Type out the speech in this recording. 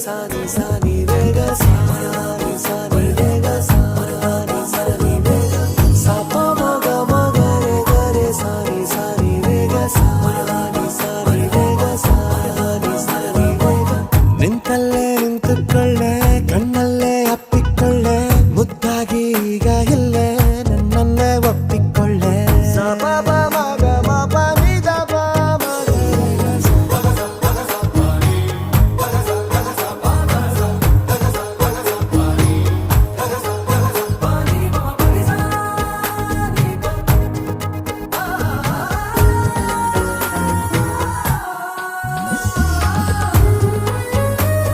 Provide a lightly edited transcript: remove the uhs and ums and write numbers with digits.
ಸಾನಿ ಸಾನಿ ರೇಗ ಸಾನಿ ಸಾನಿ ರೇಗ ಸಾನಿ ಸಾನಿ ರೇಗ ಸಾಪ ಮಗ ಮಗ ರೇ ಗರೆ ಸಾನಿ ಸಾನಿ ರೇಗ ಸಾನಿ ಸಾನಿ ರೇಗ ಸಾನಿ ಸಾನಿ ರೇಗ ನಿಂತಲ್ಲೇ ನಿಂತುಕೊಳ್ಳೆ ಕಣ್ಣ